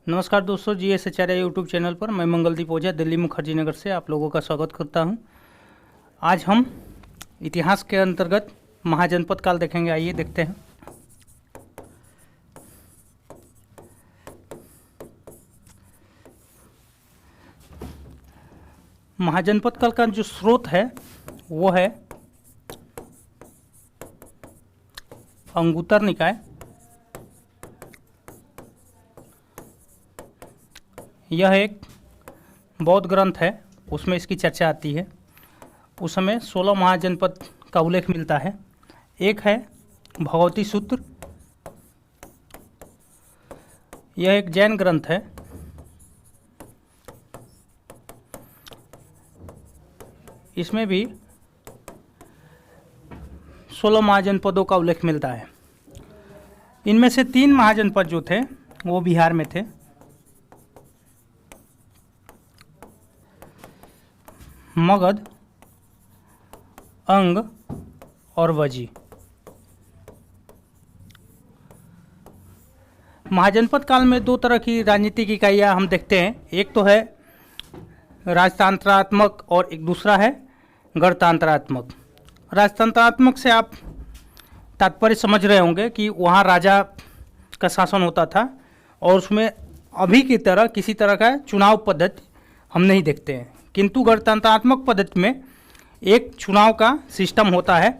नमस्कार दोस्तों, GS आचार्य YouTube channel पर मैं मंगलदीप ओझा दिल्ली मुखर्जी नगर से आप लोगों का स्वागत करता हूं। आज हम इतिहास के अंतर्गत महाजनपद काल देखेंगे। आइए देखते हैं। महाजनपद काल का जो स्रोत है वो है अंगुत्तर निकाय। यह एक बौद्ध ग्रंथ है, उसमें इसकी चर्चा आती है। उस समय 16 महाजनपद का उल्लेख मिलता है। एक है भगवती सूत्र, यह एक जैन ग्रंथ है। इसमें भी 16 महाजनपदों का उल्लेख मिलता है। इनमें से 3 महाजनपद जो थे वो बिहार में थे। मगध, अंग और वजी। महाजनपद काल में 2 तरह की राजनीतिक इकाइयाँ हम देखते हैं। एक तो है राजतंत्रात्मक और एक दूसरा है गणतंत्रात्मक। राजतंत्रात्मक से आप तात्पर्य समझ रहे होंगे कि वहाँ राजा का शासन होता था और उसमें अभी की तरह किसी तरह का चुनाव पद्धति हम नहीं देखते हैं। किंतु गणतंत्रात्मक पद्धति में एक चुनाव का सिस्टम होता है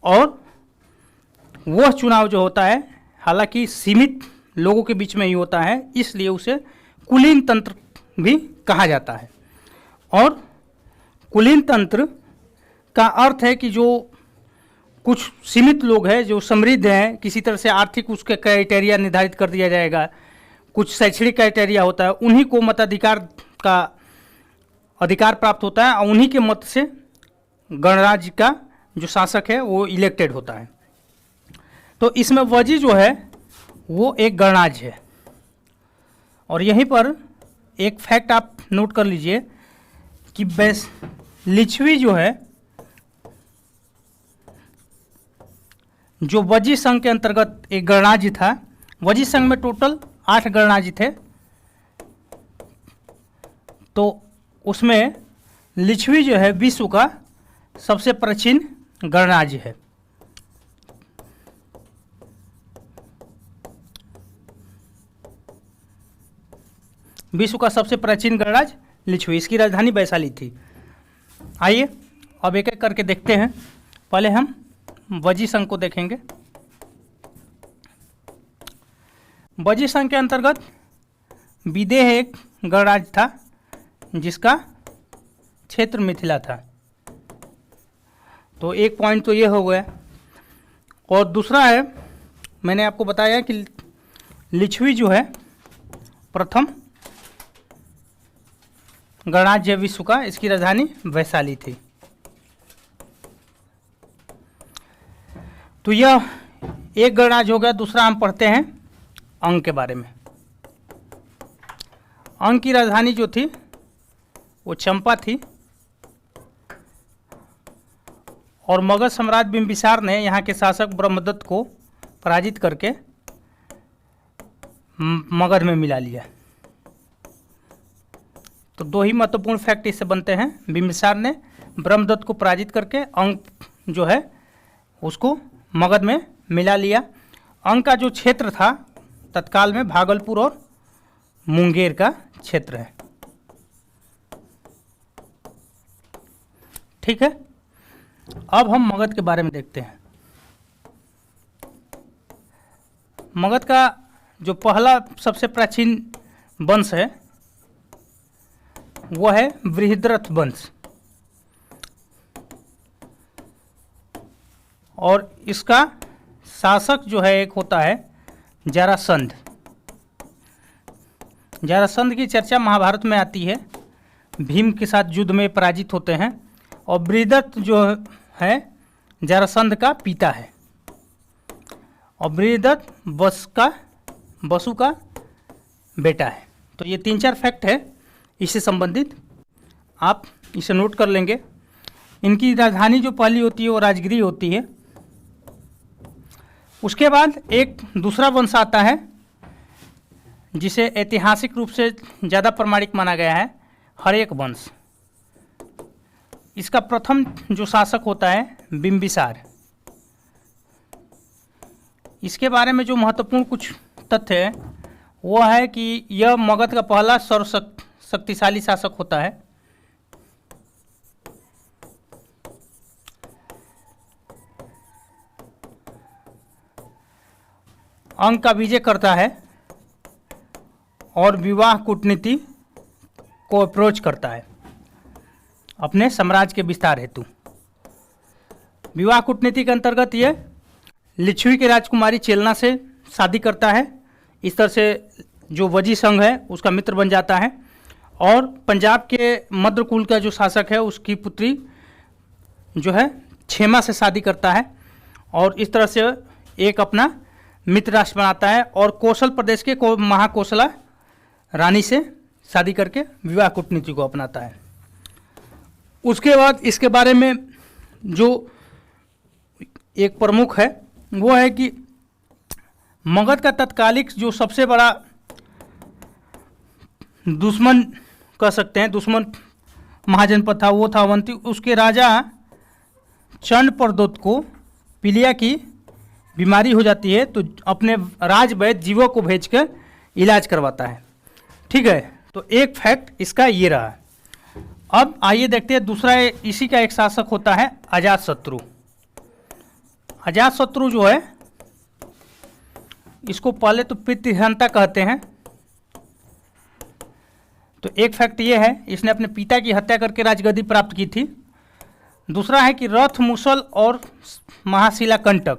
और वह चुनाव जो होता है हालांकि सीमित लोगों के बीच में ही होता है, इसलिए उसे कुलीन तंत्र भी कहा जाता है। और कुलीन तंत्र का अर्थ है कि जो कुछ सीमित लोग हैं जो समृद्ध हैं, किसी तरह से आर्थिक उसके क्राइटेरिया निर्धारित कर दिया जाएगा, कुछ शैक्षणिक क्राइटेरिया होता है, उन्हीं को मताधिकार का अधिकार प्राप्त होता है और उन्हीं के मत से गणराज्य का जो शासक है वो इलेक्टेड होता है। तो इसमें वजी जो है वो एक गणराज्य है। और यहीं पर एक फैक्ट आप नोट कर लीजिए कि लिच्छवी जो है, जो वजी संघ के अंतर्गत एक गणराज्य था। वजी संघ में टोटल 8 गणराज्य थे, तो उसमें लिच्छवी जो है विश्व का सबसे प्राचीन गणराज्य है। विश्व का सबसे प्राचीन गणराज्य लिच्छवी, इसकी राजधानी वैशाली थी। आइए अब एक एक करके देखते हैं। पहले हम वजी संघ को देखेंगे। वजी संघ के अंतर्गत विदेह एक गणराज्य था जिसका क्षेत्र मिथिला था। तो एक पॉइंट तो ये हो गया। और दूसरा है, मैंने आपको बताया कि लिच्छवी जो है प्रथम गणराज्य विश्व का, इसकी राजधानी वैशाली थी। तो यह एक गणराज्य हो गया। दूसरा हम पढ़ते हैं अंग के बारे में। अंग की राजधानी जो थी वो चंपा थी और मगध सम्राट बिंबिसार ने यहाँ के शासक ब्रह्मदत्त को पराजित करके मगध में मिला लिया। तो 2 ही महत्वपूर्ण फैक्ट इससे बनते हैं। बिंबिसार ने ब्रह्मदत्त को पराजित करके अंग जो है उसको मगध में मिला लिया। अंग का जो क्षेत्र था तत्काल में भागलपुर और मुंगेर का क्षेत्र है। ठीक है, अब हम मगध के बारे में देखते हैं। मगध का जो पहला सबसे प्राचीन वंश है वो है बृहद्रथ वंश। और इसका शासक जो है एक होता है जरासंध। जरासंध की चर्चा महाभारत में आती है। भीम के साथ युद्ध में पराजित होते हैं और बृहद्रथ जो है जरासंध का पिता है और बृहद्रथ वसु का बेटा है। तो ये 3-4 फैक्ट है इससे संबंधित, आप इसे नोट कर लेंगे। इनकी राजधानी जो पहली होती है वो राजगिरी होती है। उसके बाद एक दूसरा वंश आता है जिसे ऐतिहासिक रूप से ज़्यादा प्रमाणिक माना गया है, हर्यक वंश। इसका प्रथम जो शासक होता है बिंबिसार। इसके बारे में जो महत्वपूर्ण कुछ तथ्य है वो है कि यह मगध का पहला सर्वशक्तिशाली शासक होता है। अंग का विजय करता है और विवाह कूटनीति को अप्रोच करता है अपने साम्राज्य के विस्तार हेतु। विवाह कूटनीति के अंतर्गत ये लिच्छवी की राजकुमारी चेलना से शादी करता है। इस तरह से जो वजी संघ है उसका मित्र बन जाता है और पंजाब के मद्रकुल का जो शासक है उसकी पुत्री जो है क्षेमा से शादी करता है और इस तरह से एक अपना मित्र राष्ट्र बनाता है और कौशल प्रदेश के महाकौशला रानी से शादी करके विवाह कूटनीति को अपनाता है। उसके बाद इसके बारे में जो एक प्रमुख है वो है कि मगध का तत्कालिक जो सबसे बड़ा दुश्मन कह सकते हैं, दुश्मन महाजनपद था, वो था अवंती। उसके राजा चंड प्रदोत को पीलिया की बीमारी हो जाती है तो अपने राजवैद्य जीवों को भेजकर इलाज करवाता है। ठीक है, तो एक फैक्ट इसका ये रहा। अब आइए देखते हैं दूसरा, इसी का एक शासक होता है अजातशत्रु। अजातशत्रु जो है इसको पहले तो पितृहंता कहते हैं। तो एक फैक्ट ये है, इसने अपने पिता की हत्या करके राजगद्दी प्राप्त की थी। दूसरा है कि रथ मुसल और महाशिला कंटक,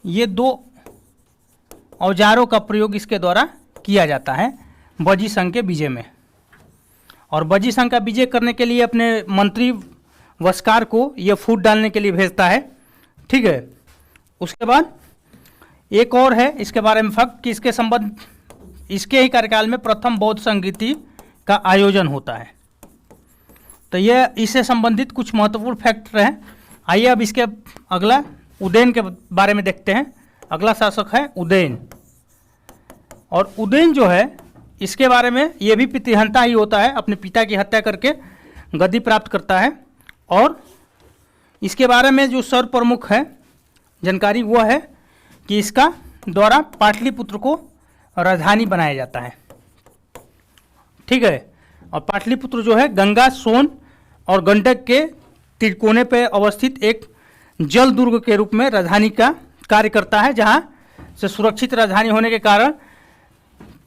ये दो औजारों का प्रयोग इसके द्वारा किया जाता है वजी संघ के विजय में। और वजी संघ का विजय करने के लिए अपने मंत्री वस्कार को यह फूट डालने के लिए भेजता है। ठीक है, उसके बाद एक और है इसके बारे में फैक्ट कि इसके ही कार्यकाल में प्रथम बौद्ध संगीति का आयोजन होता है। तो यह इससे संबंधित कुछ महत्वपूर्ण फैक्ट रहे। आइए अब इसके अगला उदयन के बारे में देखते हैं। अगला शासक है उदयन। और उदयन जो है इसके बारे में ये भी पितृहंता ही होता है, अपने पिता की हत्या करके गद्दी प्राप्त करता है। और इसके बारे में जो सर्व प्रमुख है जानकारी वो है कि इसका द्वारा पाटलिपुत्र को राजधानी बनाया जाता है। ठीक है, और पाटलिपुत्र जो है गंगा, सोन और गंडक के तिरकोने पर अवस्थित एक जल दुर्ग के रूप में राजधानी का कार्य करता है, जहां से सुरक्षित राजधानी होने के कारण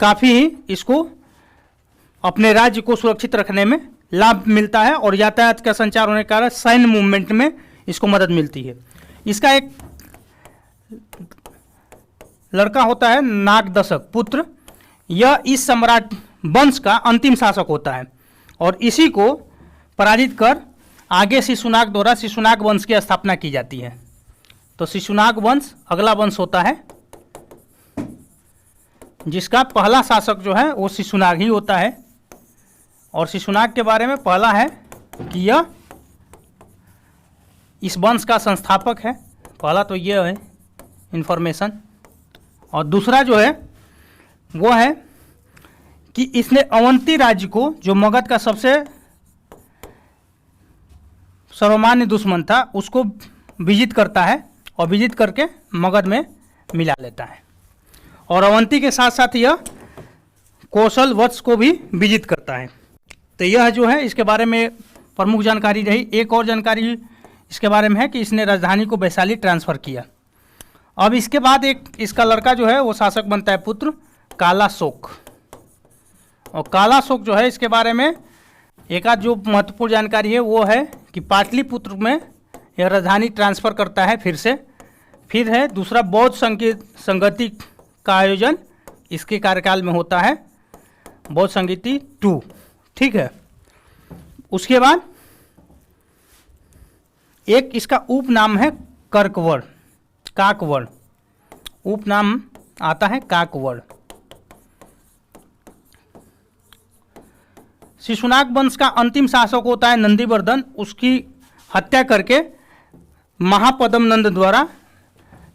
काफ़ी ही इसको अपने राज्य को सुरक्षित रखने में लाभ मिलता है और यातायात का संचार होने के कारण सैन्य मूवमेंट में इसको मदद मिलती है। इसका एक लड़का होता है नागदशक पुत्र। यह इस सम्राट वंश का अंतिम शासक होता है और इसी को पराजित कर आगे शिशुनाग द्वारा शिशुनाग वंश की स्थापना की जाती है। तो शिशुनाग वंश अगला वंश होता है जिसका पहला शासक जो है वो शिशुनाग ही होता है। और शिशुनाग के बारे में पहला है कि यह इस वंश का संस्थापक है। पहला तो यह है इन्फॉर्मेशन। और दूसरा जो है वो है कि इसने अवंती राज्य को, जो मगध का सबसे सर्वमान्य दुश्मन था, उसको विजित करता है और विजित करके मगध में मिला लेता है। और अवंती के साथ साथ यह कौशल वत्स को भी विजित करता है। तो यह जो है इसके बारे में प्रमुख जानकारी रही। एक और जानकारी इसके बारे में है कि इसने राजधानी को वैशाली ट्रांसफ़र किया। अब इसके बाद एक इसका लड़का जो है वो शासक बनता है पुत्र कालाशोक। और कालाशोक जो है इसके बारे में एक आध जो महत्वपूर्ण जानकारी है वो है कि पाटलिपुत्र में यह राजधानी ट्रांसफ़र करता है फिर है दूसरा बौद्ध संगति का आयोजन इसके कार्यकाल में होता है, बौद्ध संगीति 2। ठीक है, उसके बाद एक इसका उपनाम है कर्कवर्ण, काकवर्ण उपनाम आता है काकवर्ण। शिशुनाग वंश का अंतिम शासक होता है नंदीवर्धन। उसकी हत्या करके महापद्म नंद द्वारा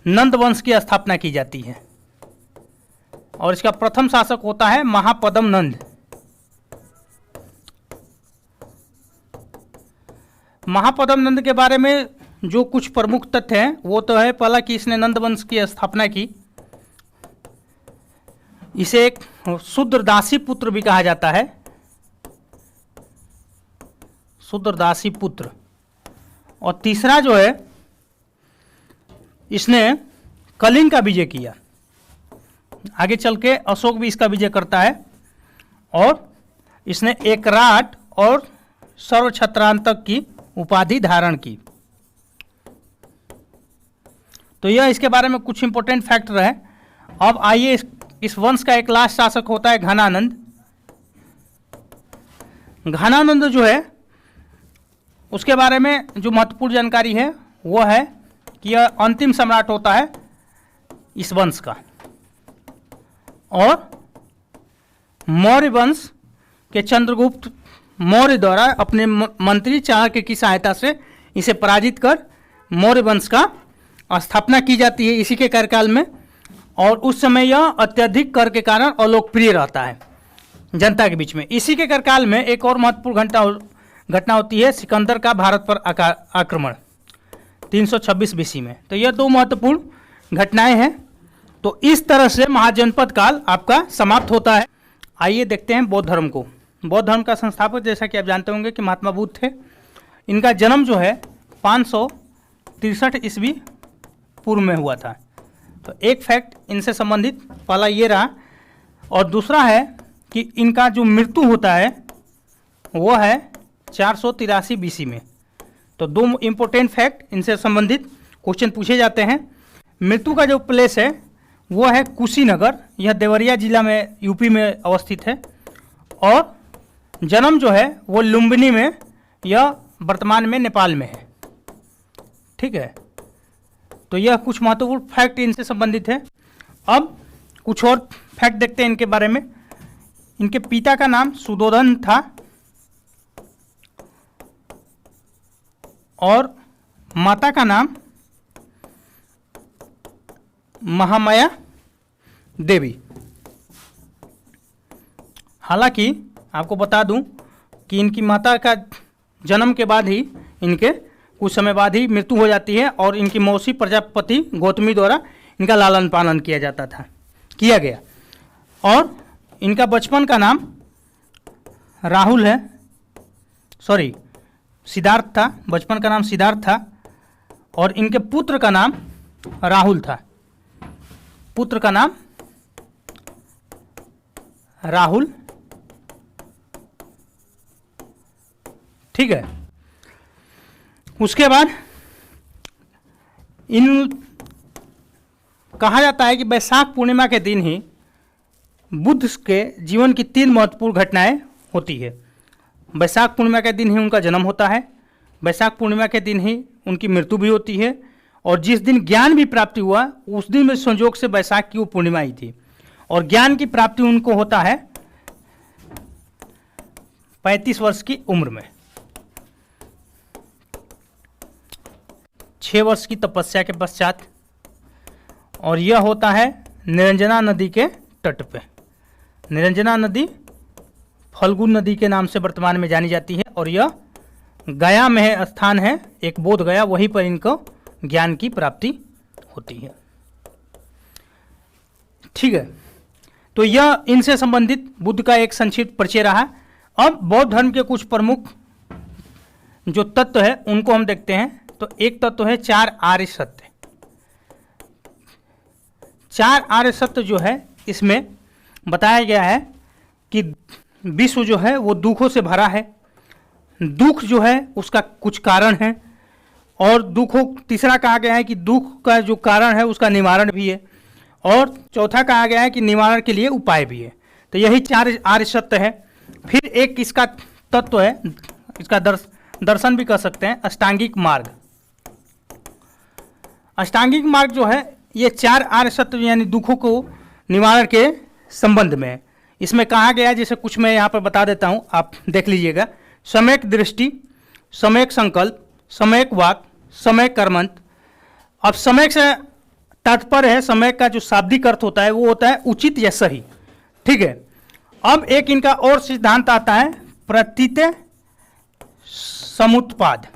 नंद वंश की स्थापना की जाती है। और इसका प्रथम शासक होता है महापद्म नंद। महापद्म नंद के बारे में जो कुछ प्रमुख तथ्य हैं वो तो है, पहला कि इसने नंद वंश की स्थापना की। इसे एक शूद्रदासी पुत्र भी कहा जाता है, शूद्रदासी पुत्र। और तीसरा जो है, इसने कलिंग का विजय किया। आगे चल के अशोक भी इसका विजय करता है और इसने एकराट और सर्वछत्रांतक की उपाधि धारण की। तो यह इसके बारे में कुछ इंपॉर्टेंट फैक्टर है। अब आइए इस वंश का एक लास्ट शासक होता है घनानंद। घनानंद जो है उसके बारे में जो महत्वपूर्ण जानकारी है वो है कि यह अंतिम सम्राट होता है इस वंश का, और मौर्य वंश के चंद्रगुप्त मौर्य द्वारा अपने मंत्री चाणक्य की सहायता से इसे पराजित कर मौर्य वंश का स्थापना की जाती है इसी के कार्यकाल में। और उस समय यह अत्यधिक कर के कारण अलोकप्रिय रहता है जनता के बीच में। इसी के कार्यकाल में एक और महत्वपूर्ण घटना होती है, सिकंदर का भारत पर आक्रमण 326 बीसी में। तो यह दो महत्वपूर्ण घटनाएं हैं। तो इस तरह से महाजनपद काल आपका समाप्त होता है। आइए देखते हैं बौद्ध धर्म को। बौद्ध धर्म का संस्थापक जैसा कि आप जानते होंगे कि महात्मा बुद्ध थे। इनका जन्म जो है 563 ईस्वी पूर्व में हुआ था। तो एक फैक्ट इनसे संबंधित पहला ये रहा, और दूसरा है कि इनका जो मृत्यु होता है वो है 483 बीसी में। तो दो इम्पोर्टेंट फैक्ट इनसे संबंधित क्वेश्चन पूछे जाते हैं। मृत्यु का जो प्लेस है वो है कुशीनगर, यह देवरिया जिला में यूपी में अवस्थित है। और जन्म जो है वो लुम्बिनी में, यह वर्तमान में नेपाल में है। ठीक है, तो यह कुछ महत्वपूर्ण फैक्ट इनसे संबंधित है। अब कुछ और फैक्ट देखते हैं इनके बारे में। इनके पिता का नाम सुदोधन था और माता का नाम महामाया देवी। हालांकि आपको बता दूं कि इनकी माता का जन्म के बाद ही इनके कुछ समय बाद ही मृत्यु हो जाती है और इनकी मौसी प्रजापति गौतमी द्वारा इनका लालन पालन किया गया। और इनका बचपन का नाम राहुल है, सिद्धार्थ था। बचपन का नाम सिद्धार्थ था और इनके पुत्र का नाम राहुल था। पुत्र का नाम राहुल। ठीक है, उसके बाद कहा जाता है कि वैशाख पूर्णिमा के दिन ही बुद्ध के जीवन की 3 महत्वपूर्ण घटनाएं होती है। वैशाख पूर्णिमा के दिन ही उनका जन्म होता है, वैशाख पूर्णिमा के दिन ही उनकी मृत्यु भी होती है, और जिस दिन ज्ञान भी प्राप्ति हुआ उस दिन में संयोग से वैशाख की वो पूर्णिमा ही थी। और ज्ञान की प्राप्ति उनको होता है 35 वर्ष की उम्र में, 6 वर्ष की तपस्या के पश्चात। और यह होता है निरंजना नदी के तट पे। निरंजना नदी फल्गुन नदी के नाम से वर्तमान में जानी जाती है और यह गया में स्थान है, एक बोध गया, वहीं पर इनको ज्ञान की प्राप्ति होती है। ठीक है, तो यह इनसे संबंधित बुद्ध का एक संक्षिप्त परिचय रहा। अब बौद्ध धर्म के कुछ प्रमुख जो तत्व है उनको हम देखते हैं। तो एक तत्व है 4 आर्य सत्य। 4 आर्य सत्य जो है इसमें बताया गया है कि विश्व जो है वो दुखों से भरा है। दुख जो है उसका कुछ कारण है, और तीसरा कहा गया है कि दुख का जो कारण है उसका निवारण भी है, और चौथा कहा गया है कि निवारण के लिए उपाय भी है। तो यही 4 आर्य सत्य है। फिर एक इसका तत्व है, इसका दर्शन भी कह सकते हैं, अष्टांगिक मार्ग। अष्टांगिक मार्ग जो है ये 4 आर्य सत्य यानी दुखों को निवारण के संबंध में है। इसमें कहा गया है, जैसे कुछ मैं यहाँ पर बता देता हूँ, आप देख लीजिएगा। सम्यक दृष्टि, सम्यक संकल्प, सम्यक वाक, सम्यक कर्मंत। अब सम्यक से तात्पर्य है, समय का जो शाब्दिक अर्थ होता है वो होता है उचित या सही। ठीक है। अब एक इनका और सिद्धांत आता है प्रतीत समुत्पाद।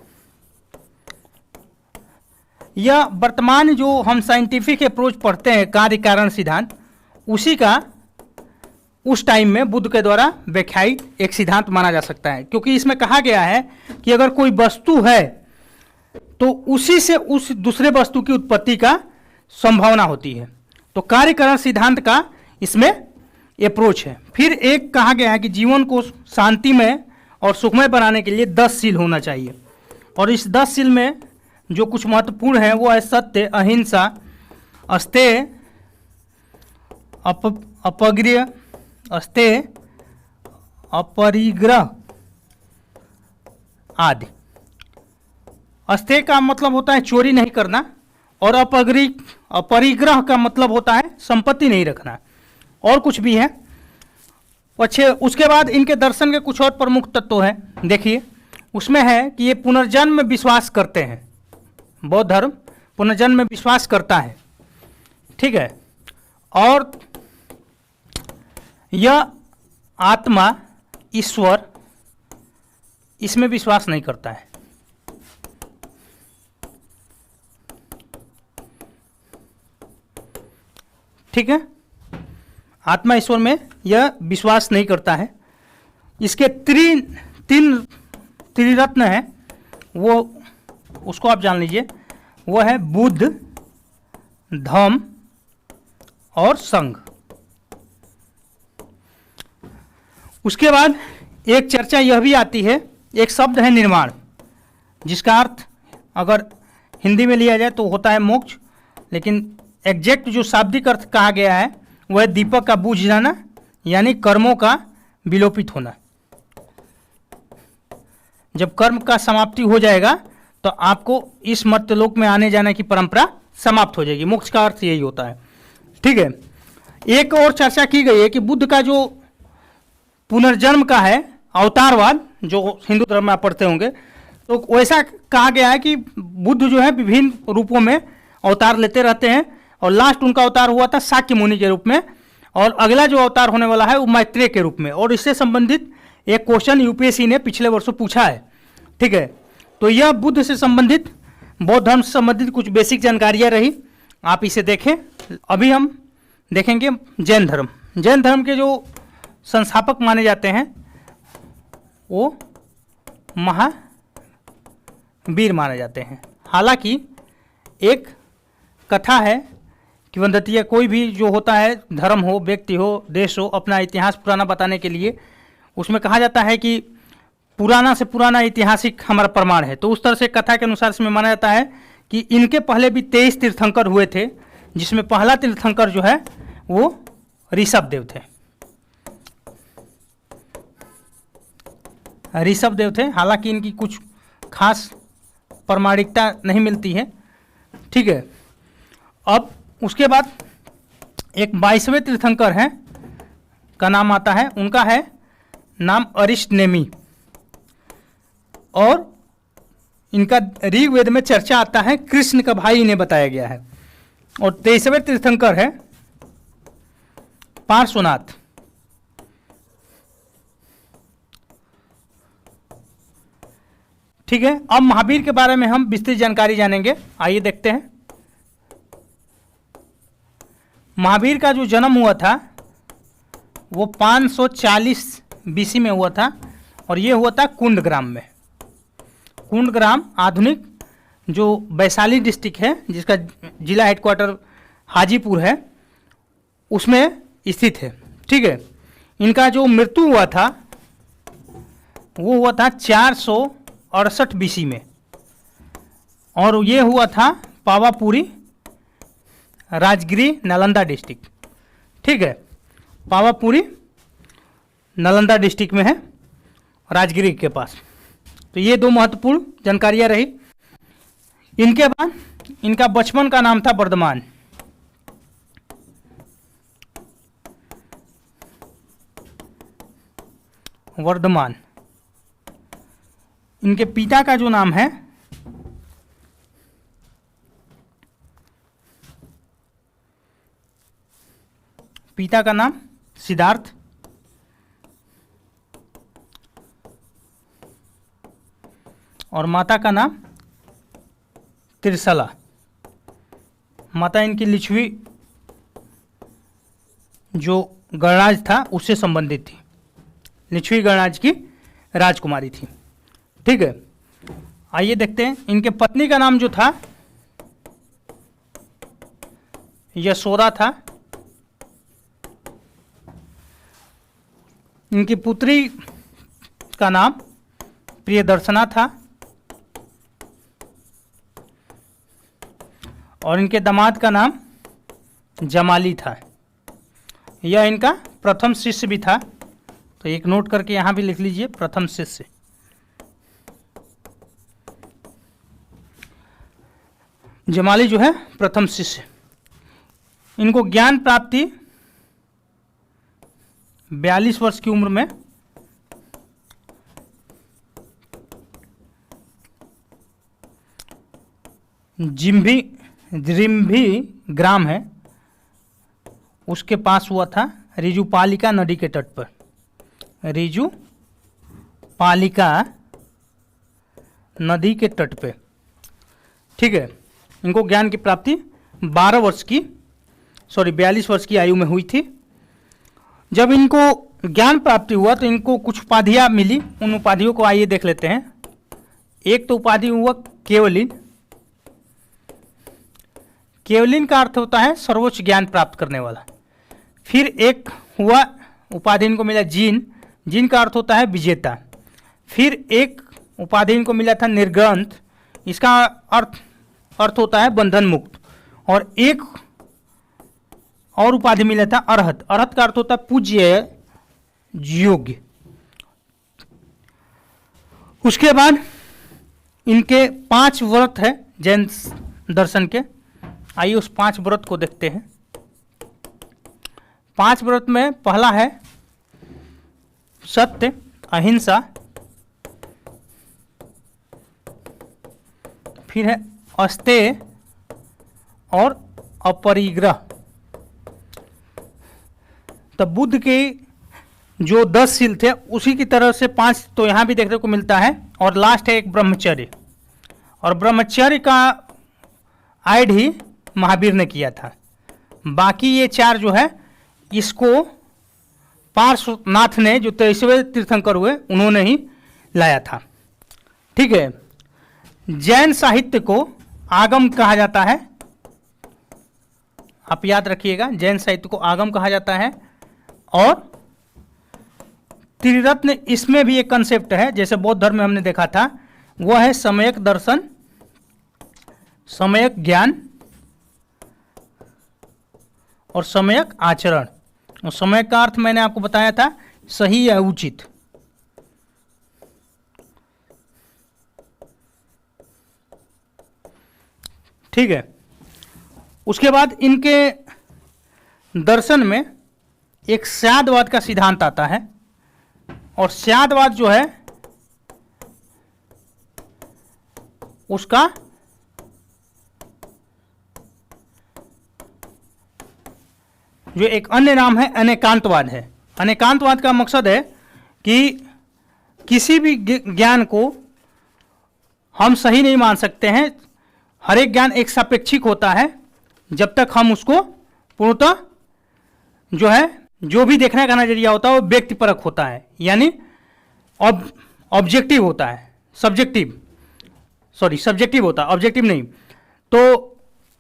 यह वर्तमान जो हम साइंटिफिक अप्रोच पढ़ते हैं कार्य कारण सिद्धांत, उसी का उस टाइम में बुद्ध के द्वारा व्याख्यायित एक सिद्धांत माना जा सकता है, क्योंकि इसमें कहा गया है कि अगर कोई वस्तु है तो उसी से उस दूसरे वस्तु की उत्पत्ति का संभावना होती है। तो कार्य कारण सिद्धांत का इसमें अप्रोच है। फिर एक कहा गया है कि जीवन को शांतिमय और सुखमय बनाने के लिए 10 शील होना चाहिए, और इस 10 शील में जो कुछ महत्वपूर्ण है वो है सत्य, अहिंसा, अस्तेय, अपरिग्रह, अस्तेय, अपरिग्रह आदि। अस्तेय का मतलब होता है चोरी नहीं करना, और अपरिग्रह का मतलब होता है संपत्ति नहीं रखना, और कुछ भी है। अच्छे, उसके बाद इनके दर्शन के कुछ और प्रमुख तत्व हैं। देखिए, उसमें है कि ये पुनर्जन्म में विश्वास करते हैं। बौद्ध धर्म पुनर्जन्म में विश्वास करता है। ठीक है। और यह आत्मा, ईश्वर, इसमें विश्वास नहीं करता है। ठीक है। आत्मा ईश्वर में यह विश्वास नहीं करता है। इसके तीन त्रिरत्न है, वो उसको आप जान लीजिए। वो है बुद्ध, धम्म और संघ। उसके बाद एक चर्चा यह भी आती है, एक शब्द है निर्माण, जिसका अर्थ अगर हिंदी में लिया जाए तो होता है मोक्ष, लेकिन एग्जैक्ट जो शाब्दिक अर्थ कहा गया है वह दीपक का बुझ जाना, यानी कर्मों का विलोपित होना। जब कर्म का समाप्ति हो जाएगा तो आपको इस मर्त्यलोक में आने जाने की परंपरा समाप्त हो जाएगी। मोक्ष का अर्थ यही होता है। ठीक है। एक और चर्चा की गई है कि बुद्ध का जो पुनर्जन्म का है, अवतारवाद, जो हिंदू धर्म में आप पढ़ते होंगे, तो वैसा कहा गया है कि बुद्ध जो है विभिन्न रूपों में अवतार लेते रहते हैं, और लास्ट उनका अवतार हुआ था शाक्य मुनि के रूप में, और अगला जो अवतार होने वाला है वो मैत्रेय के रूप में। और इससे संबंधित एक क्वेश्चन यूपीएससी ने पिछले वर्षों पूछा है। ठीक है। तो यह बुद्ध से संबंधित, बौद्ध धर्म से संबंधित कुछ बेसिक जानकारियाँ रही, आप इसे देखें। अभी हम देखेंगे जैन धर्म। जैन धर्म के जो संस्थापक माने जाते हैं वो महावीर माने जाते हैं। हालांकि एक कथा है कि वंदतीय, कोई भी जो होता है, धर्म हो, व्यक्ति हो, देश हो, अपना इतिहास पुराना बताने के लिए उसमें कहा जाता है कि पुराना से पुराना ऐतिहासिक हमारा प्रमाण है। तो उस तरह से कथा के अनुसार इसमें माना जाता है कि इनके पहले भी 23 तीर्थंकर हुए थे, जिसमें पहला तीर्थंकर जो है वो ऋषभ देव थे। ऋषभ देव थे। हालांकि इनकी कुछ खास प्रामाणिकता नहीं मिलती है। ठीक है। अब उसके बाद एक 22वें तीर्थंकर हैं का नाम आता है, उनका है नाम अरिष्टनेमी, और इनका ऋग्वेद में चर्चा आता है, कृष्ण का भाई इन्हें बताया गया है। और 23वें तीर्थंकर है पार्श्वनाथ। ठीक है। अब महावीर के बारे में हम विस्तृत जानकारी जानेंगे। आइए देखते हैं। महावीर का जो जन्म हुआ था वो 540 बीसी में हुआ था, और ये हुआ था कुंडग्राम में। कुंडग्राम आधुनिक जो वैशाली डिस्ट्रिक्ट है, जिसका जिला हेडक्वार्टर हाजीपुर है, उसमें स्थित है। ठीक है। इनका जो मृत्यु हुआ था वो हुआ था 468 बीसी में, और ये हुआ था पावापुरी, राजगिरी, नालंदा डिस्ट्रिक्ट। ठीक है। पावापुरी नालंदा डिस्ट्रिक्ट में है, राजगिरी के पास। तो ये दो महत्वपूर्ण जानकारियाँ रही। इनके बाद इनका बचपन का नाम था वर्धमान। वर्धमान। इनके पिता का जो नाम है पिता का नाम सिद्धार्थ, और माता का नाम त्रिशला। माता इनकी लिच्छवी जो गणराज था उससे संबंधित थी, लिच्छवी गणराज की राजकुमारी थी। ठीक है, आइए देखते हैं इनके पत्नी का नाम जो था यशोदा था, इनकी पुत्री का नाम प्रियदर्शना था, और इनके दामाद का नाम जमाली था। यह इनका प्रथम शिष्य भी था, तो एक नोट करके यहाँ भी लिख लीजिए, प्रथम शिष्य। जमाली जो है प्रथम शिष्य। इनको ज्ञान प्राप्ति 42 वर्ष की उम्र में जिम्भी ग्राम है उसके पास हुआ था, रिजुपालिका नदी के तट पर। रिजुपालिका नदी के तट पे। ठीक है, इनको ज्ञान की प्राप्ति 42 वर्ष की आयु में हुई थी। जब इनको ज्ञान प्राप्ति हुआ तो इनको कुछ उपाधियाँ मिली, उन उपाधियों को आइए देख लेते हैं। एक तो उपाधि हुआ केवलिन। केवलिन का अर्थ होता है सर्वोच्च ज्ञान प्राप्त करने वाला। फिर एक हुआ उपाधि इनको मिला जीन, जीन का अर्थ होता है विजेता। फिर एक उपाधि इनको मिला था निर्ग्रंथ, इसका अर्थ होता है बंधन मुक्त। और एक और उपाधि मिला था अरहत, अरहत का अर्थ होता है पूज्य योग्य। उसके बाद इनके 5 व्रत है जैन दर्शन के। आइए उस 5 व्रत को देखते हैं। 5 व्रत में पहला है सत्य, अहिंसा, फिर है अस्तेय और अपरिग्रह। तब बुद्ध के जो 10 शील थे उसी की तरह से 5 तो यहाँ भी देखने को मिलता है। और लास्ट है एक ब्रह्मचर्य, और ब्रह्मचर्य का ऐड ही महावीर ने किया था। बाकी ये 4 जो है इसको पार्श्वनाथ ने, जो 23वें तीर्थंकर हुए, उन्होंने ही लाया था। ठीक है, जैन साहित्य को आगम कहा जाता है। आप याद रखिएगा, जैन साहित्य को आगम कहा जाता है। और त्रिरत्न, इसमें भी एक कंसेप्ट है, जैसे बौद्ध धर्म में हमने देखा था, वह है सम्यक दर्शन, सम्यक ज्ञान और सम्यक आचरण। और सम्यक का अर्थ मैंने आपको बताया था सही या उचित। ठीक है, उसके बाद इनके दर्शन में एक स्यादवाद का सिद्धांत आता है। और स्यादवाद जो है उसका जो एक अन्य नाम है अनेकांतवाद है। अनेकांतवाद का मकसद है कि किसी भी ज्ञान को हम सही नहीं मान सकते हैं। हर एक ज्ञान एक सापेक्षिक होता है, जब तक हम उसको पूर्णतः जो है, जो भी देखने का नजरिया होता है वो व्यक्तिपरक होता है, यानी ऑब्जेक्टिव होता है, सब्जेक्टिव होता है, ऑब्जेक्टिव नहीं। तो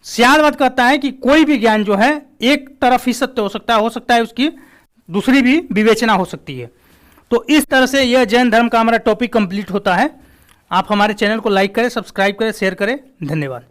स्यादवाद कहता है कि कोई भी ज्ञान जो है एक तरफ ही सत्य हो सकता है उसकी दूसरी भी विवेचना हो सकती है। तो इस तरह से यह जैन धर्म का हमारा टॉपिक कंप्लीट होता है। आप हमारे चैनल को लाइक करें, सब्सक्राइब करें, शेयर करें। धन्यवाद।